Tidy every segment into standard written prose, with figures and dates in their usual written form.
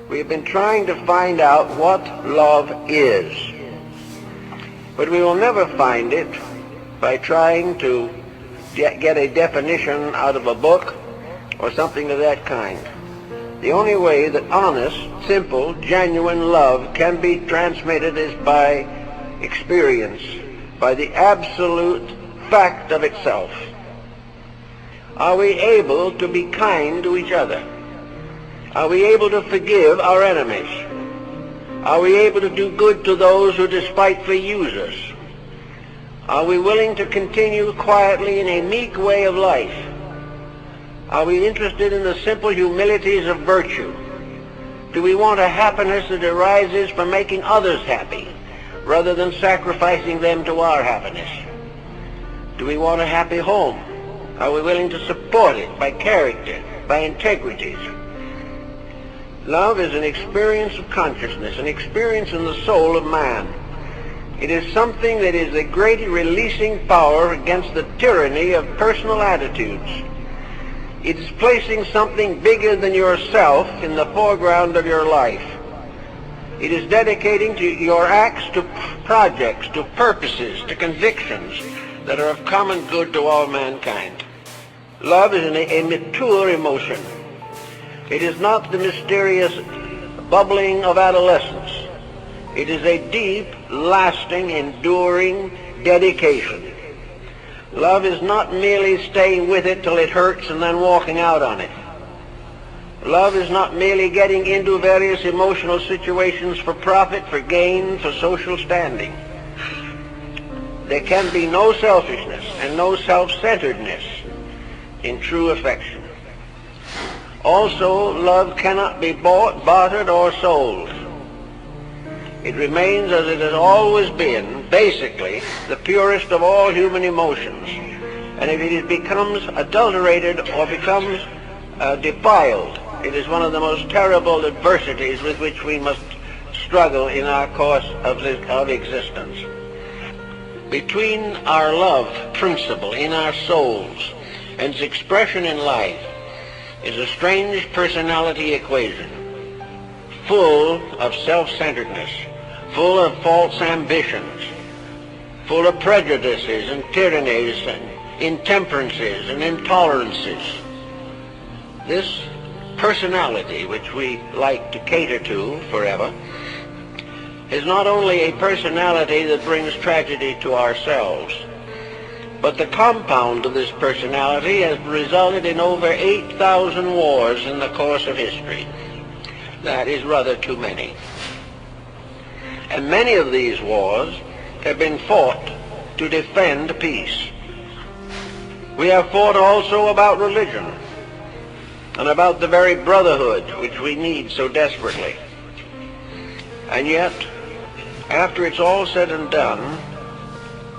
We've been trying to find out what love is. But we will never find it by trying to get a definition out of a book or something of that kind. The only way that honest, simple, genuine love can be transmitted is by experience, by the absolute fact of itself. Are we able to be kind to each other? Are we able to forgive our enemies? Are we able to do good to those who despitefully use us? Are we willing to continue quietly in a meek way of life? Are we interested in the simple humilities of virtue? Do we want a happiness that arises from making others happy, rather than sacrificing them to our happiness? Do we want a happy home? Are we willing to support it by character, by integrities? Love is an experience of consciousness, an experience in the soul of man. It is something that is a great releasing power against the tyranny of personal attitudes. It is placing something bigger than yourself in the foreground of your life. It is dedicating to your acts to projects, to purposes, to convictions that are of common good to all mankind. Love is a mature emotion. It is not the mysterious bubbling of adolescence. It is a deep, lasting, enduring dedication. Love is not merely staying with it till it hurts and then walking out on it. Love is not merely getting into various emotional situations for profit, for gain, for social standing. There can be no selfishness and no self-centeredness in true affection. Also, love cannot be bought, bartered, or sold. It remains as it has always been, basically, the purest of all human emotions. And if it becomes adulterated or becomes defiled, it is one of the most terrible adversities with which we must struggle in our course of existence. Between our love principle in our souls and its expression in life is a strange personality equation, full of self-centeredness, full of false ambitions, full of prejudices and tyrannies and intemperances and intolerances. This personality, which we like to cater to forever, is not only a personality that brings tragedy to ourselves, but the compound of this personality has resulted in over 8,000 wars in the course of history. That is rather too many. And many of these wars have been fought to defend peace. We have fought also about religion and about the very brotherhood which we need so desperately. And yet, after it's all said and done,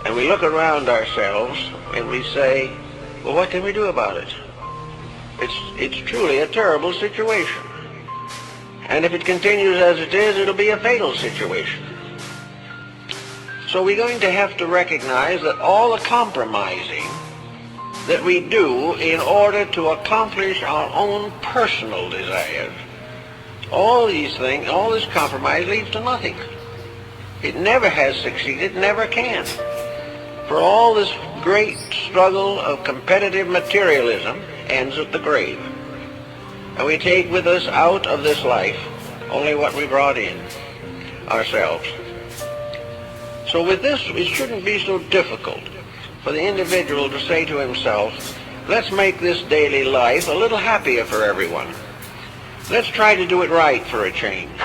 and we look around ourselves and we say, well, what can we do about it? It's truly a terrible situation. And if it continues as it is, it'll be a fatal situation. So we're going to have to recognize that all the compromising that we do in order to accomplish our own personal desires, all these things, all this compromise leads to nothing. It never has succeeded, never can. For all this great struggle of competitive materialism ends at the grave. And we take with us out of this life only what we brought in, ourselves. So with this, it shouldn't be so difficult for the individual to say to himself, let's make this daily life a little happier for everyone. Let's try to do it right for a change.